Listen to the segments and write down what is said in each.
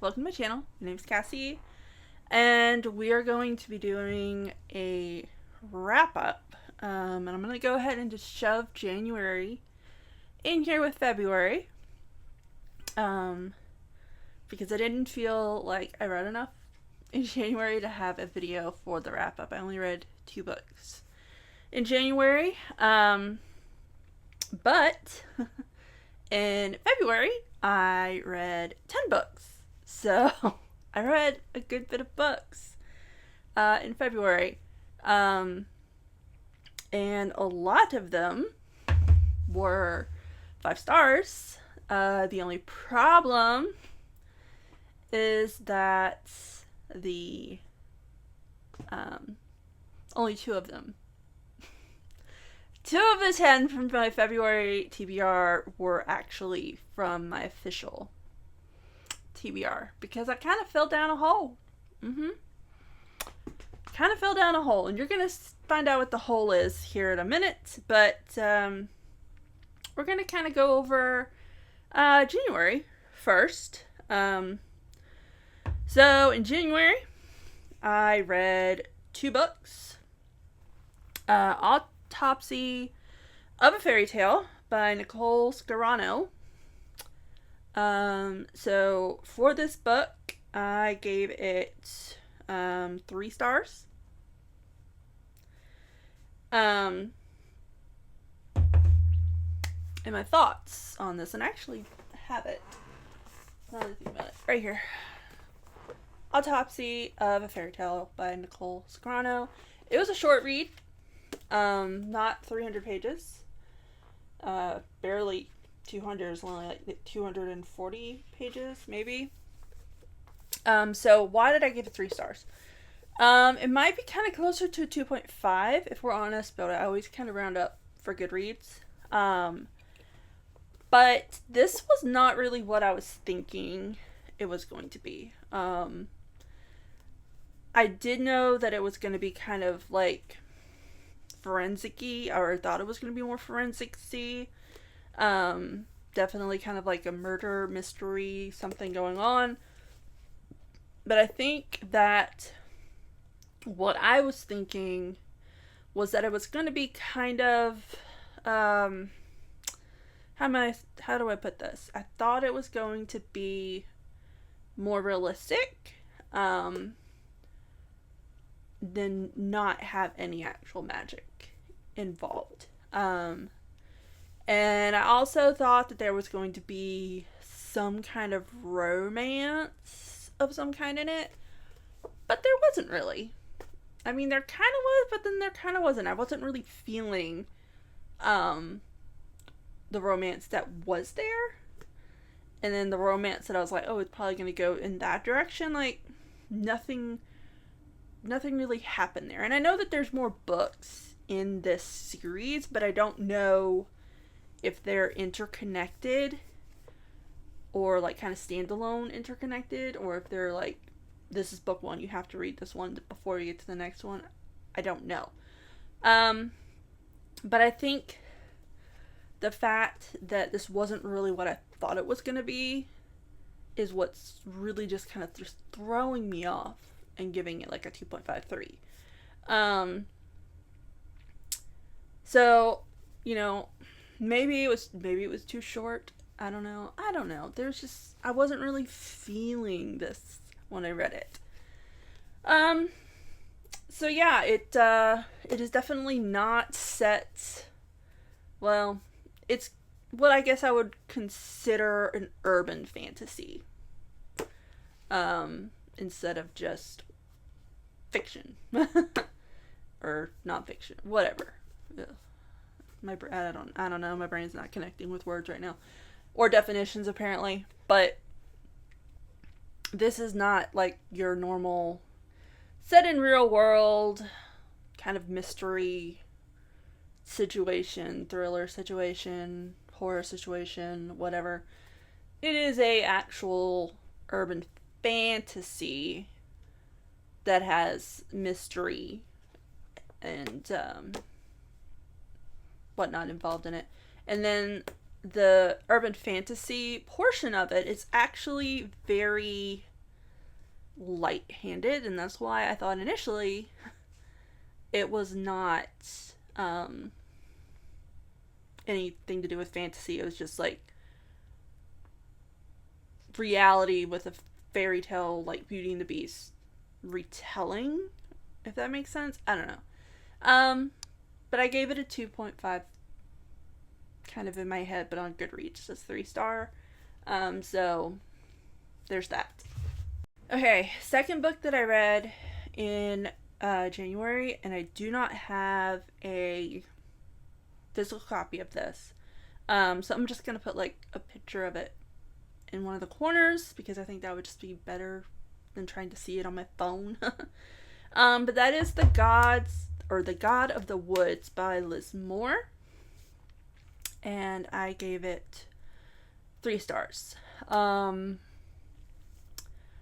welcome to my channel. My name's Cassie, and we are going to be doing a wrap-up. And I'm going to go ahead and just shove January in here with February, because I didn't feel like I read enough in January to have a video for the wrap-up. I only read 2 books in January, but in February, I read 10 books. So, I read a good bit of books in February. And a lot of them were 5 stars. The only problem is that the only 2 of them. 2 of the 10 from my February TBR were actually from my official TBR, because I kind of fell down a hole. Kind of fell down a hole, and you're going to find out what the hole is here in a minute, but we're going to kind of go over January first. So in January, I read 2 books. Autopsy of a Fairy Tale by Nicole Scarano. So for this book, I gave it 3 stars. And my thoughts on this, and I actually have it. Now that I think about it, right here. Autopsy of a Fairy Tale by Nicole Scarano. It was a short read. Not 300 pages. Barely 200. It's only like 240 pages, maybe. So why did I give it 3 stars? It might be kind of closer to 2.5 if we're honest, but I always kind of round up for Goodreads. But this was not really what I was thinking it was going to be. I did know that it was going to be kind of like forensic-y, or thought it was going to be more forensic-y. Definitely kind of like a murder mystery, something going on. But I think that what I was thinking was that it was going to be kind of, how do I put this? I thought it was going to be more realistic, than not have any actual magic involved. And I also thought that there was going to be some kind of romance of some kind in it, but there wasn't really. I mean, there kind of was, but then there kind of wasn't. I wasn't really feeling the romance that was there. And then the romance that I was like, oh, it's probably going to go in that direction. Like, nothing really happened there. And I know that there's more books in this series, but I don't know if they're interconnected or like kind of standalone interconnected, or if they're like, this is book 1, you have to read this one before you get to the next one. I don't know. But I think the fact that this wasn't really what I thought it was going to be is what's really just kind of just throwing me off and giving it like a 2.53. So, you know, maybe it was too short. I don't know. I wasn't really feeling this when I read it. So yeah, it is definitely not set, well, it's what I guess I would consider an urban fantasy, instead of just fiction. Or non-fiction, whatever. Ugh. I don't know, my brain's not connecting with words right now. Or definitions, apparently. But this is not like your normal set in real world kind of mystery situation, thriller situation, horror situation, whatever. It is a actual urban fantasy that has mystery and whatnot involved in it. And then the urban fantasy portion of it is actually very light-handed, and that's why I thought initially it was not anything to do with fantasy. It was just like reality with a fairy tale, like Beauty and the Beast retelling, if that makes sense. I don't know. But I gave it a 2.5 kind of in my head, but on Goodreads it's 3-star. So there's that. Okay, second book that I read in January, and I do not have a physical copy of this. So I'm just gonna put like a picture of it in one of the corners because I think that would just be better than trying to see it on my phone. But that is The God of the Woods by Liz Moore. And I gave it 3 stars.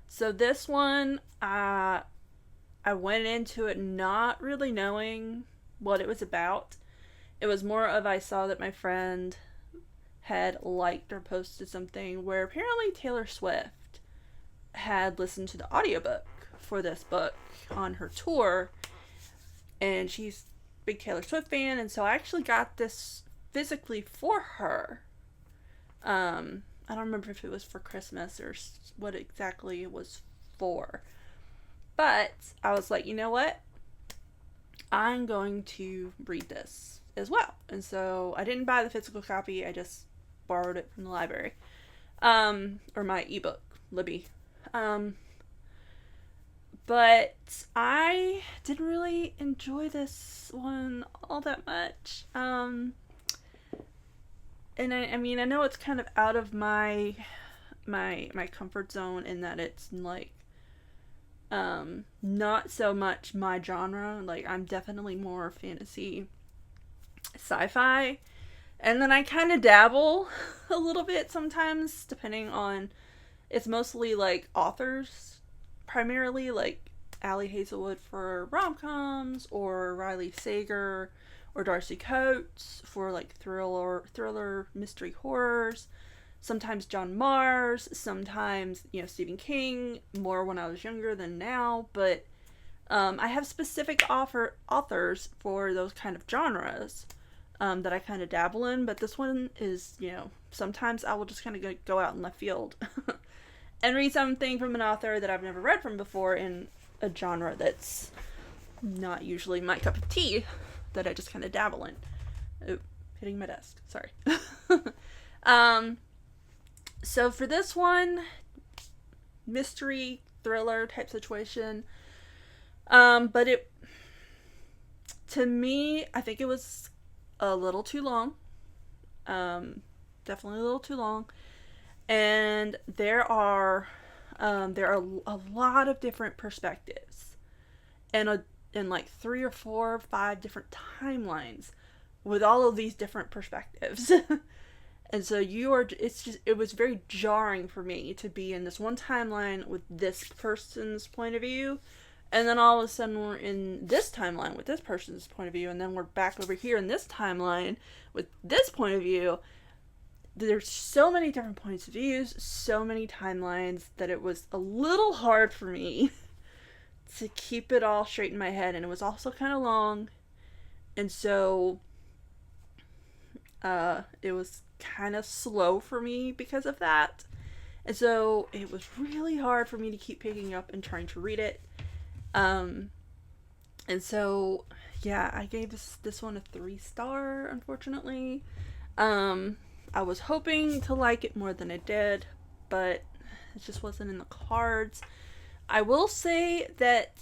So this one, I went into it not really knowing what it was about. It was more of I saw that my friend had liked or posted something where apparently Taylor Swift had listened to the audiobook for this book on her tour, and she's a big Taylor Swift fan, and so I actually got this physically for her. I don't remember if it was for Christmas or what exactly it was for, but I was like, you know what, I'm going to read this as well. And so I didn't buy the physical copy, I just borrowed it from the library, or my ebook, Libby. But I didn't really enjoy this one all that much. And I mean, I know it's kind of out of my comfort zone in that it's like not so much my genre. Like, I'm definitely more fantasy, sci-fi, and then I kind of dabble a little bit sometimes, depending on, it's mostly like authors, primarily like Ali Hazelwood for rom-coms, or Riley Sager or Darcy Coates for like thriller mystery horrors. Sometimes John Mars, sometimes, Stephen King, more when I was younger than now, but I have specific authors for those kind of genres that I kind of dabble in, but this one is, sometimes I will just kind of go out in left field and read something from an author that I've never read from before in a genre that's not usually my cup of tea, that I just kind of dabble in. Ooh, hitting my desk. Sorry. So for this one, mystery thriller type situation, but to me, I think it was a little too long. Definitely a little too long. And there are a lot of different perspectives, and like 3 or 4 or 5 different timelines with all of these different perspectives. And so it was very jarring for me to be in this one timeline with this person's point of view, and then all of a sudden we're in this timeline with this person's point of view, and then we're back over here in this timeline with this point of view. There's so many different points of views, so many timelines, that it was a little hard for me to keep it all straight in my head, and it was also kind of long, and so it was kind of slow for me because of that, and so it was really hard for me to keep picking up and trying to read it, and so yeah, I gave this one a 3-star, unfortunately. I was hoping to like it more than I did, but it just wasn't in the cards. I will say that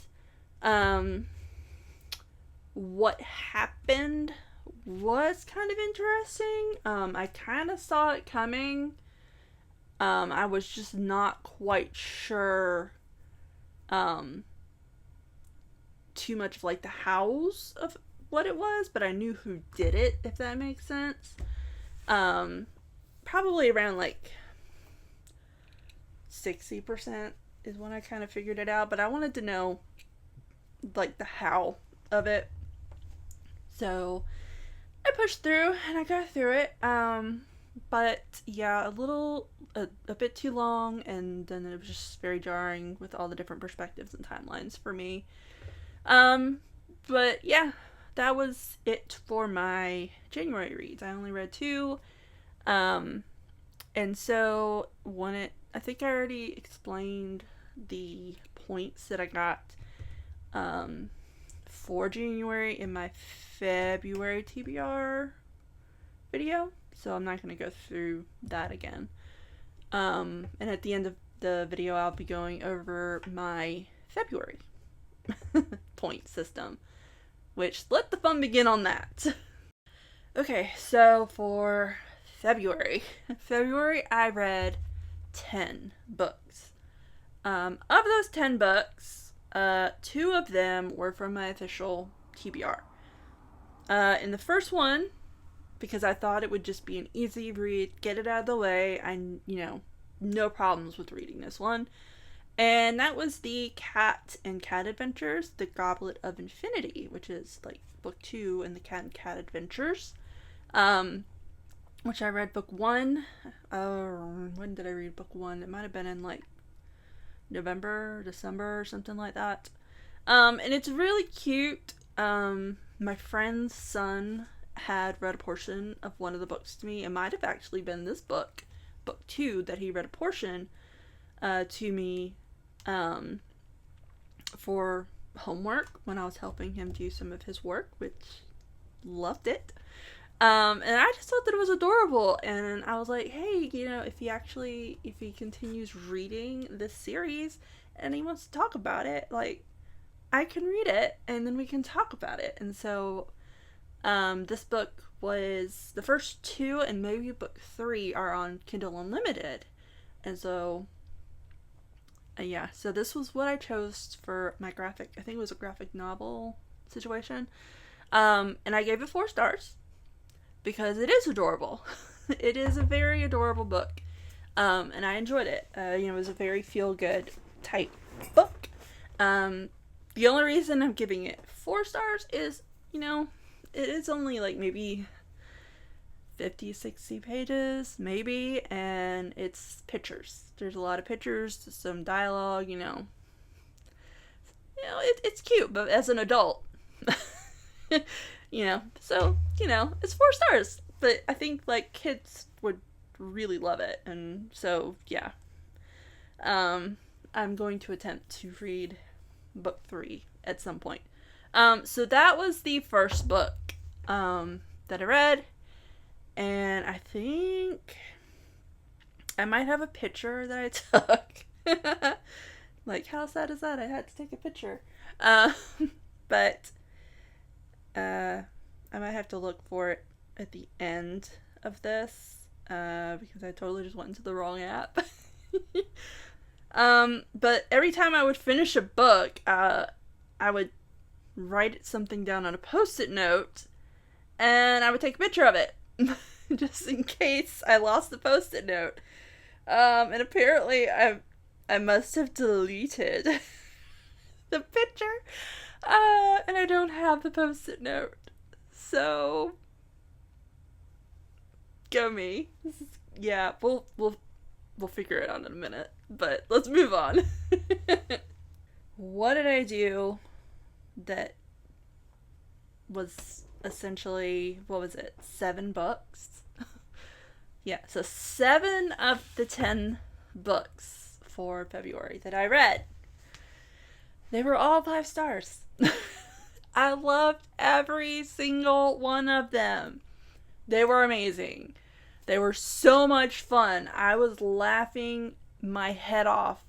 what happened was kind of interesting. I kind of saw it coming. I was just not quite sure too much of like the hows of what it was, but I knew who did it, if that makes sense. Probably around like 60% is when I kind of figured it out, but I wanted to know like the how of it. So I pushed through and I got through it. But yeah, a bit too long, and then it was just very jarring with all the different perspectives and timelines for me. Um, but yeah, that was it for my January reads. I only read two. Um, and so I think I already explained the points that I got um, for January in my February TBR video, so I'm not going to go through that again. And at the end of the video, I'll be going over my February point system, which let the fun begin on that. Okay, so for February I read 10 books. Of those 10 books, 2 of them were from my official TBR. In the first one, because I thought it would just be an easy read, get it out of the way, no problems with reading this one. And that was the Cat and Cat Adventures, The Goblet of Infinity, which is like book 2 in the Cat and Cat Adventures. Which I read book 1. When did I read book 1? It might have been in like November, December, or something like that. And it's really cute. My friend's son had read a portion of one of the books to me. It might have actually been this book 2, that he read a portion to me for homework when I was helping him do some of his work, which loved it. And I just thought that it was adorable, and I was like, hey, if he continues reading this series and he wants to talk about it, like, I can read it and then we can talk about it. And so this book was the first 2, and maybe book 3 are on Kindle Unlimited. And so so this was what I chose for my I think it was a graphic novel situation. And I gave it 4 stars because it is adorable. It is a very adorable book. And I enjoyed it. It was a very feel-good type book. The only reason I'm giving it 4 stars is, it is only like maybe 50, 60 pages, maybe, and it's pictures. There's a lot of pictures, some dialogue, it's cute, but as an adult, so, it's 4 stars, but I think, like, kids would really love it, and so, yeah. I'm going to attempt to read book 3 at some point. So that was the first book, that I read, and I think I might have a picture that I took. Like, how sad is that? I had to take a picture. But I might have to look for it at the end of this, because I totally just went into the wrong app. But every time I would finish a book, I would write something down on a post-it note, and I would take a picture of it, just in case I lost the post-it note. And apparently I must have deleted the picture, and I don't have the post-it note. So, go me. Yeah, we'll figure it out in a minute, but let's move on. What did I do that was essentially, 7 books? Yeah, so 7 of the 10 books for February that I read, they were all 5 stars. I loved every single one of them. They were amazing. They were so much fun. I was laughing my head off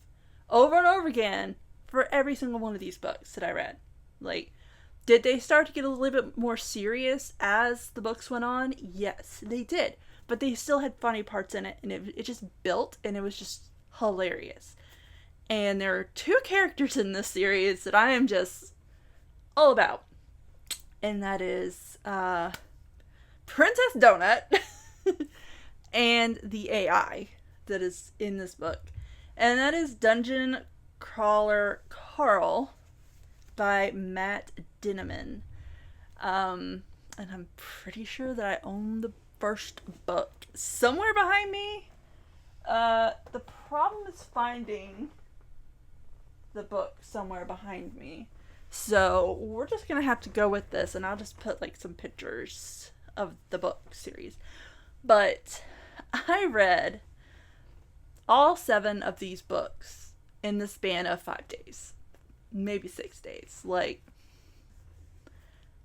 over and over again for every single one of these books that I read. Like, did they start to get a little bit more serious as the books went on? Yes, they did. But they still had funny parts in it, and it just built, and it was just hilarious. And there are 2 characters in this series that I am just all about. And that is Princess Donut and the AI that is in this book. And that is Dungeon Crawler Carl by Matt Dinniman. And I'm pretty sure that I own first book somewhere behind me. The problem is finding the book somewhere behind me. So we're just gonna have to go with this, and I'll just put like some pictures of the book series. But I read all 7 of these books in the span of 5 days, maybe 6 days. Like,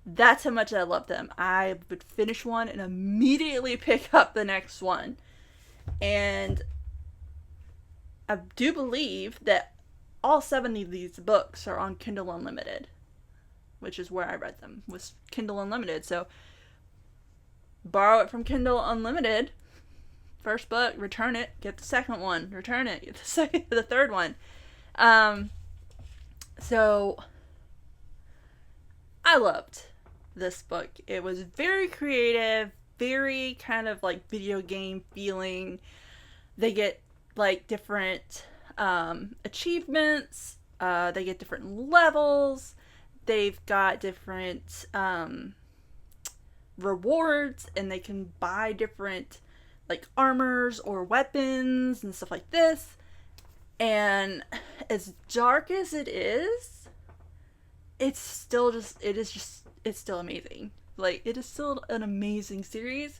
that's how much I love them. I would finish one and immediately pick up the next one. And I do believe that all 7 of these books are on Kindle Unlimited, which is where I read them, was Kindle Unlimited. So borrow it from Kindle Unlimited. First book, return it, get the second one, return it, get the third one. So I loved this book. It was very creative, very kind of like video game feeling. They get like different achievements. They get different levels. They've got different rewards, and they can buy different like armors or weapons and stuff like this. And as dark as it is, it's still amazing. Like, it is still an amazing series.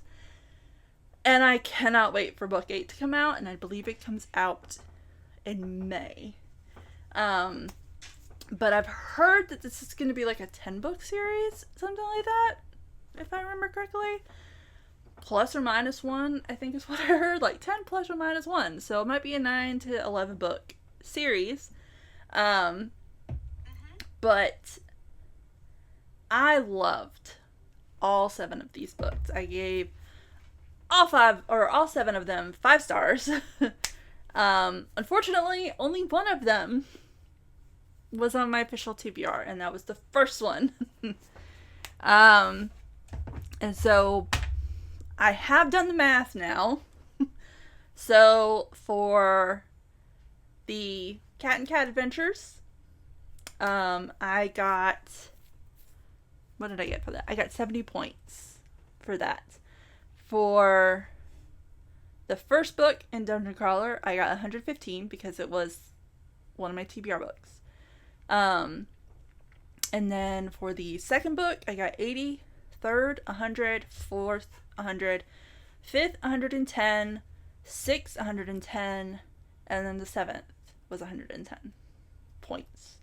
And I cannot wait for book 8 to come out, and I believe it comes out in May. But I've heard that this is going to be like a 10-book series, something like that, if I remember correctly. Plus or minus 1, I think is what I heard. Like 10 plus or minus 1. So it might be a 9 to 11 book series. But I loved all 7 of these books. I gave all 7 of them 5 stars. Unfortunately, only one of them was on my official TBR, and that was the first one. And so I have done the math now. So for the Cat and Cat Adventures, I got, what did I get for that? I got 70 points for that. For the first book in Dungeon Crawler, I got 115 because it was one of my TBR books. And then for the second book, I got 80, third, 100, fourth, 100, fifth, 110, sixth, 110, and then the 7th was 110 points.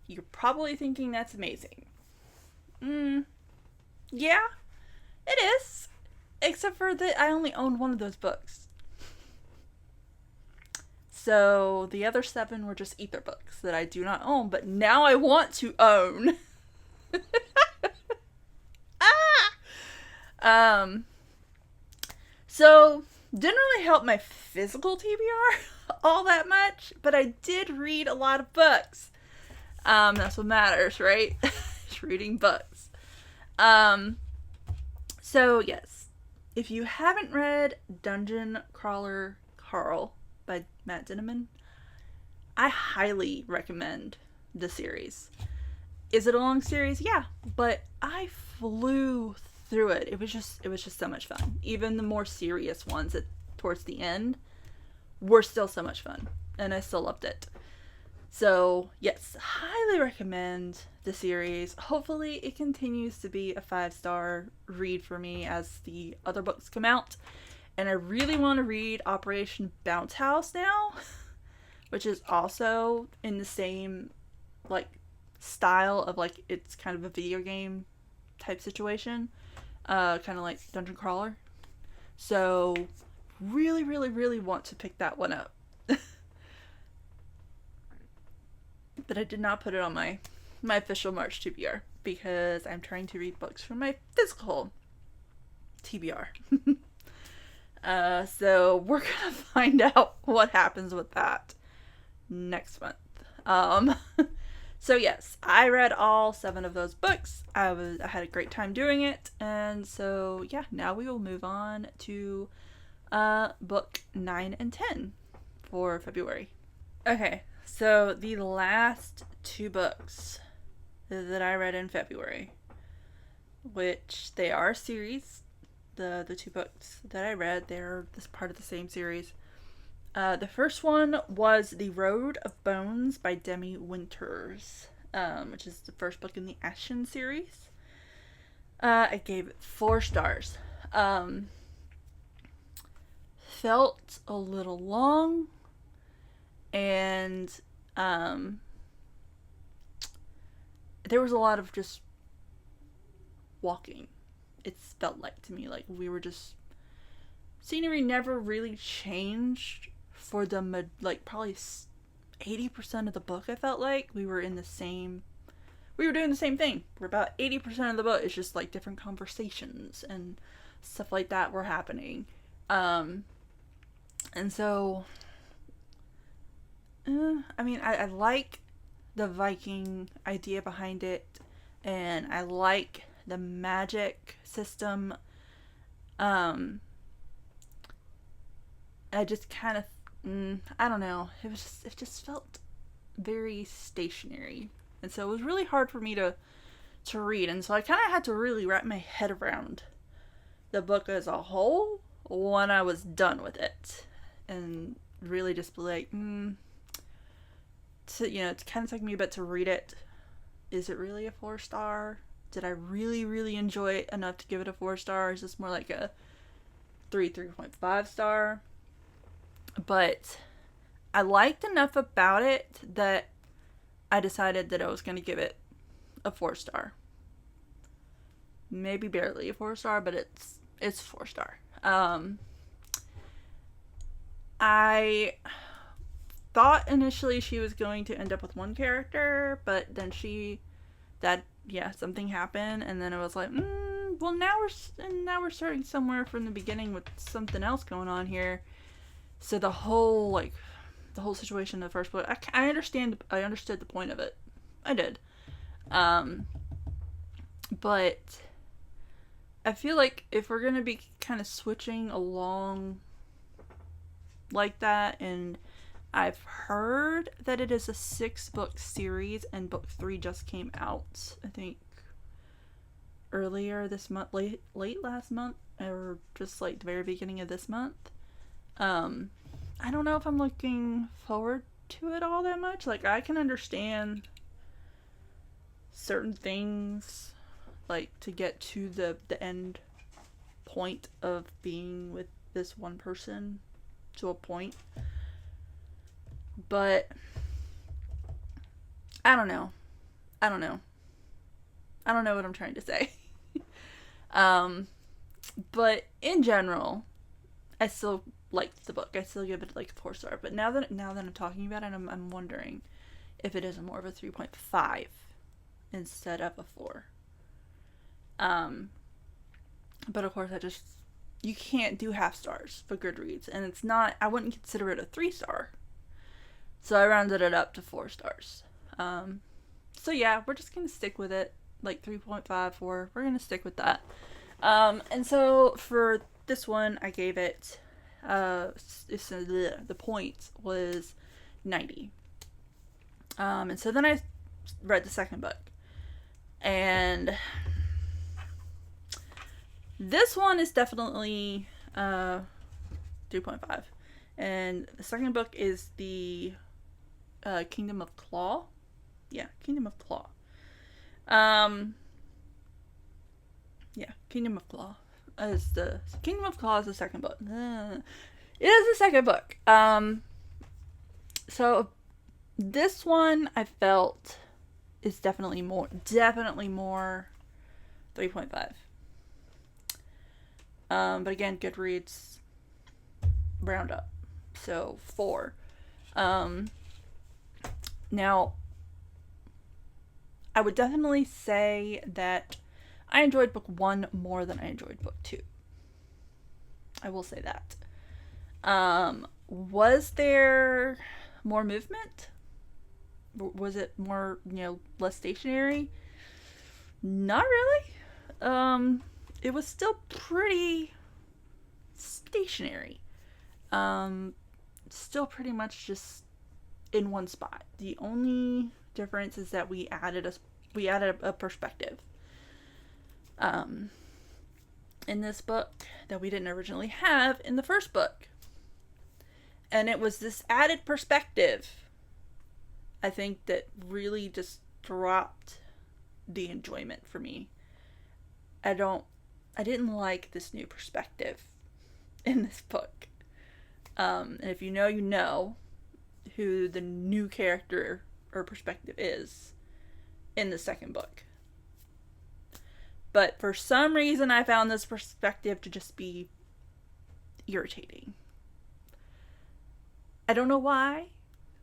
You're probably thinking that's amazing. Yeah, it is. Except for that I only owned one of those books. So the other 7 were just ether books that I do not own, but now I want to own. So didn't really help my physical TBR all that much, but I did read a lot of books. That's what matters, right? Just reading books. So yes, if you haven't read Dungeon Crawler Carl by Matt Dinniman, I highly recommend the series. Is it a long series? Yeah, but I flew through it. It was just so much fun. Even the more serious ones towards the end were still so much fun, and I still loved it. So yes, highly recommend the series. Hopefully it continues to be a 5-star read for me as the other books come out. And I really want to read Operation Bounce House now, which is also in the same like style of like, it's kind of a video game type situation, kind of like Dungeon Crawler. So really, really, really want to pick that one up. But I did not put it on my official March TBR because I'm trying to read books from my physical TBR. So we're gonna find out what happens with that next month. So yes, I read all 7 of those books. I had a great time doing it, and so yeah, now we will move on to book 9 and 10 for February. Okay, so the last 2 books that I read in February, which they are a series, the two books that I read. They're this part of the same series. The first one was The Road of Bones by Demi Winters, which is the first book in the Ashen series. I gave it 4 stars. Felt a little long, and there was a lot of just walking. It felt like to me, like we were just, scenery never really changed for the like probably 80% of the book. I felt like we were doing the same thing for about 80% of the book. It's just like different conversations and stuff like that were happening. And so I mean, I like the Viking idea behind it, and I like the magic system. I just kind of, I don't know. It just felt very stationary, and so it was really hard for me to read. And so I kind of had to really wrap my head around the book as a whole when I was done with it, and really just be like, it's kind of taking me a bit to read it. Is it really a 4-star? Did I really, really enjoy it enough to give it a 4-star? Is this more like a 3.5 star? But I liked enough about it that I decided that I was going to give it a 4-star. Maybe barely a 4-star, but it's 4-star. I thought initially she was going to end up with one character, but then something happened, and then it was like, well, now we're starting somewhere from the beginning with something else going on here. So the whole situation in the first book, I understood the point of it. I did. But I feel like if we're gonna be kind of switching along like that, and I've heard that it is a 6-book series, and book 3 just came out, I think, earlier this month, late last month, or just like the very beginning of this month. I don't know if I'm looking forward to it all that much. Like, I can understand certain things, like to get to the end point of being with this one person to a point. But I don't know what I'm trying to say. But in general, I still liked the book. I still give it like a 4-star. But now that I'm talking about it, I'm wondering if it is more of a 3.5 instead of a 4. But of course, you can't do half stars for Goodreads, and I wouldn't consider it a 3-star. So I rounded it up to 4 stars. So yeah, we're just gonna stick with it, like 3.5, 4. We're gonna stick with that. And so for this one, I gave it, the point was 90. And so then I read the second book, and this one is definitely 3.5. And the second book is the Kingdom of Claw. Yeah, Kingdom of Claw. Kingdom of Claw is the second book. It is the second book. So this one I felt is definitely more 3.5. But again, Goodreads round up, so 4. Now, I would definitely say that I enjoyed book 1 more than I enjoyed book 2. I will say that. Was there more movement? Was it more, less stationary? Not really. It was still pretty stationary. Still pretty much just in one spot. The only difference is that we added a perspective. in this book that we didn't originally have in the first book. And it was this added perspective, I think, that really just dropped the enjoyment for me. I didn't like this new perspective in this book. And if you know who the new character or perspective is in the second book. But for some reason, I found this perspective to just be irritating. I don't know why.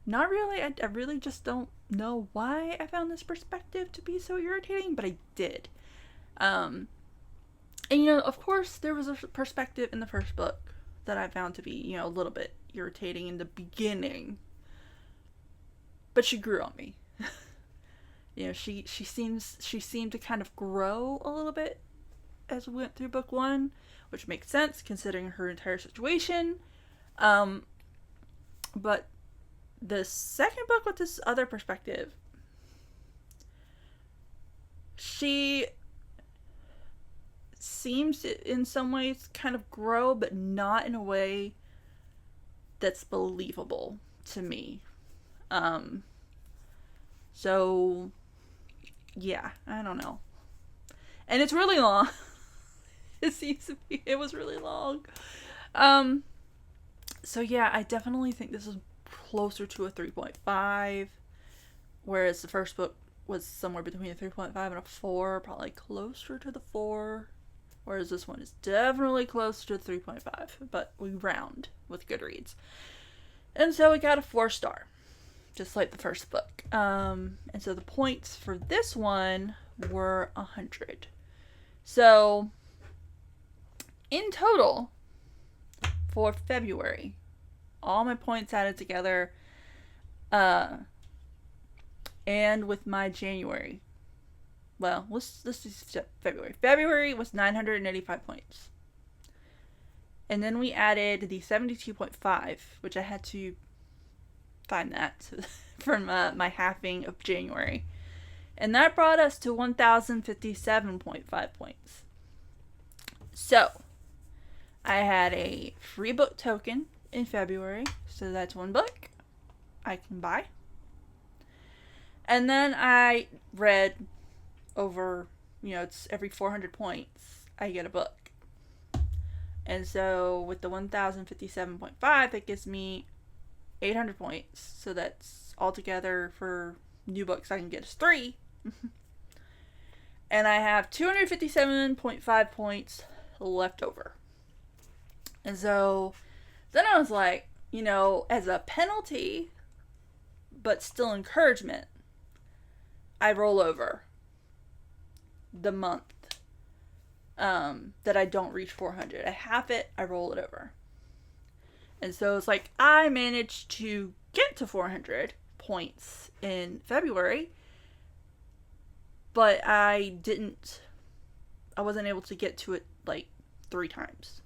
Not really. I really just don't know why I found this perspective to be so irritating, but I did. And of course, there was a perspective in the first book that I found to be, a little bit irritating in the beginning. But she grew on me. She seemed to kind of grow a little bit as we went through book one, which makes sense considering her entire situation. But the second book with this other perspective, she seems to, in some ways, kind of grow, but not in a way that's believable to me. So, yeah, I don't know. And it's really long. It was really long. So yeah, I definitely think this is closer to a 3.5, whereas the first book was somewhere between a 3.5 and a 4, probably closer to the 4, whereas this one is definitely closer to 3.5, but we round with Goodreads. And so we got a 4-star, just like the first book. And so the points for this one were 100. So in total, for February, all my points added together, and with my January, well, let's do February. February was 985 points. And then we added the 72.5, which I had to find that from my halving of January. And that brought us to 1,057.5 points. So, I had a free book token in February, so that's one book I can buy. And then I read over, it's every 400 points, I get a book. And so with the 1,057.5, that gives me 800 points. So that's altogether for new books I can get is 3. And I have 257.5 points left over. And so then I was like, as a penalty, but still encouragement, I roll over the month that I don't reach 400. I half it, I roll it over. And so it's like I managed to get to 400 points in February, but I wasn't able to get to it like 3 times.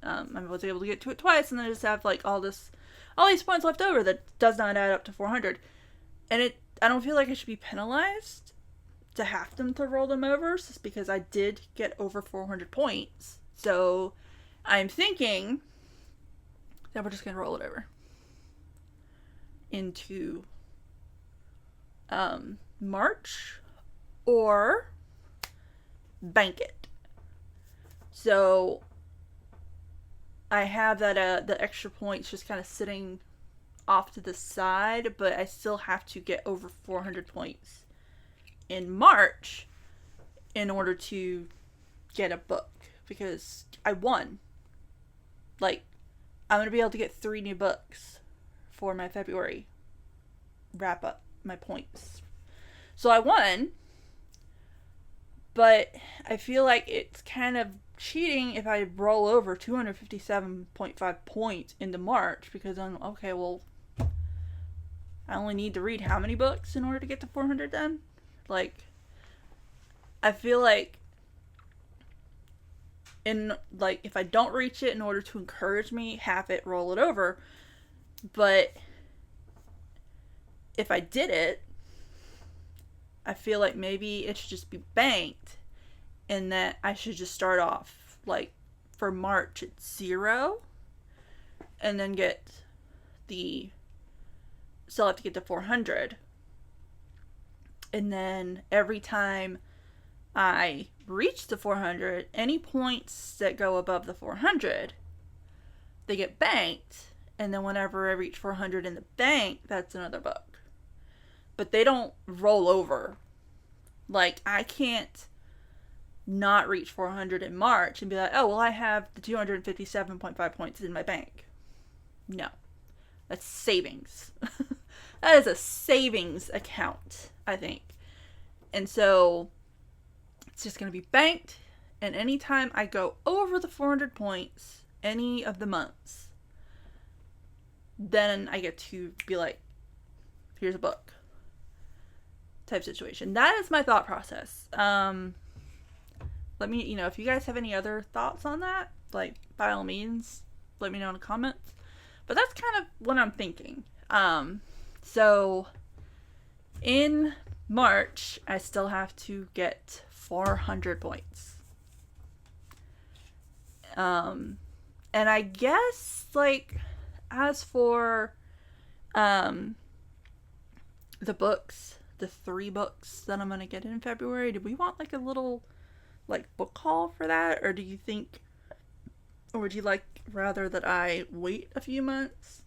I was able to get to it twice, and then I just have like all these points left over that does not add up to 400. And I don't feel like I should be penalized to have them to roll them over, just because I did get over 400 points. So I'm thinking that we're just gonna roll it over into March or bank it. So I have that the extra points just kind of sitting off to the side, but I still have to get over 400 points in March in order to get a book, because I won. Like, I'm going to be able to get 3 new books for my February wrap up, my points. So I won, but I feel like it's kind of cheating if I roll over 257.5 points into March, because I'm, okay, well, I only need to read how many books in order to get to 400 then? Like, I feel like if I don't reach it, in order to encourage me, half it, roll it over. But if I did it, I feel like maybe it should just be banked, and that I should just start off like for March it's 0, and then still have to get to 400. And then every time I reach the 400, any points that go above the 400, they get banked. And then whenever I reach 400 in the bank, that's another book. But they don't roll over. Like, I can't not reach 400 in March and be like, oh, well, I have the 257.5 points in my bank. No. That's savings. That is a savings account, I think. And so it's just going to be banked. And anytime I go over the 400 points, any of the months, then I get to be like, here's a book type situation. That is my thought process. Let me, if you guys have any other thoughts on that, like, by all means, let me know in the comments. But that's kind of what I'm thinking. So in March, I still have to get 400 points. And I guess, like, as for the books, the 3 books that I'm gonna get in February, do we want like a little like book haul for that, or do you think, or would you like rather that I wait a few months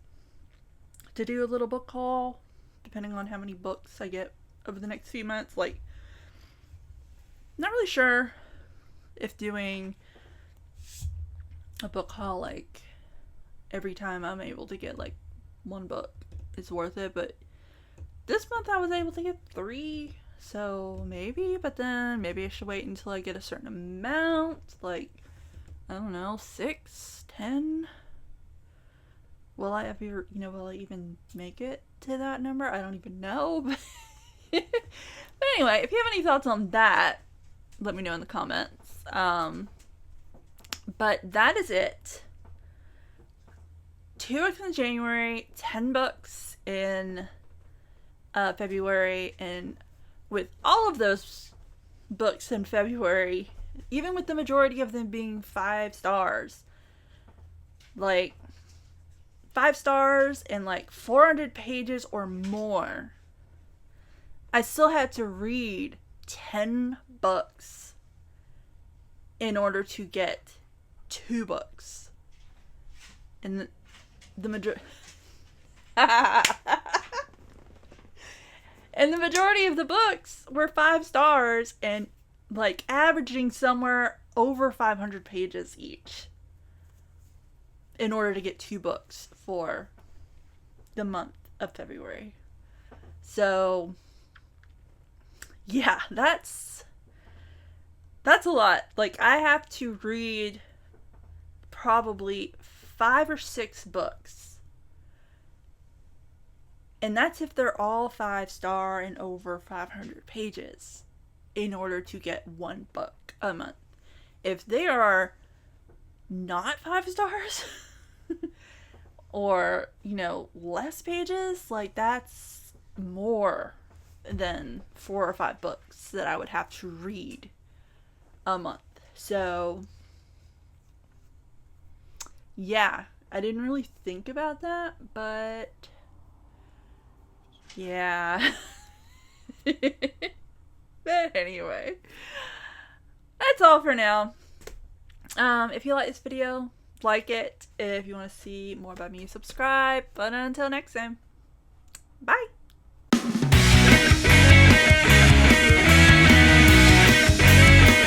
to do a little book haul, depending on how many books I get over the next few months? Like, not really sure if doing a book haul like every time I'm able to get like 1 book is worth it, but this month I was able to get 3, so maybe, but then maybe I should wait until I get a certain amount, like, I don't know, 6, 10. Will I even make it to that number? I don't even know. But anyway, if you have any thoughts on that, let me know in the comments. But that is it. 2 books in January, 10 books in February, and with all of those books in February, even with the majority of them being 5 stars, like 5 stars and like 400 pages or more, I still had to read 10 books in order to get 2 books. And the majority and the majority of the books were 5 stars and like averaging somewhere over 500 pages each in order to get 2 books for the month of February. So yeah, that's a lot. Like, I have to read probably 5 or 6 books. And that's if they're all 5 star and over 500 pages in order to get 1 book a month. If they are not 5 stars or, less pages, like, that's more than 4 or 5 books that I would have to read a month. So yeah, I didn't really think about that, but yeah. But anyway, that's all for now. If you like this video, like it. If you want to see more about me, subscribe. But until next time, bye.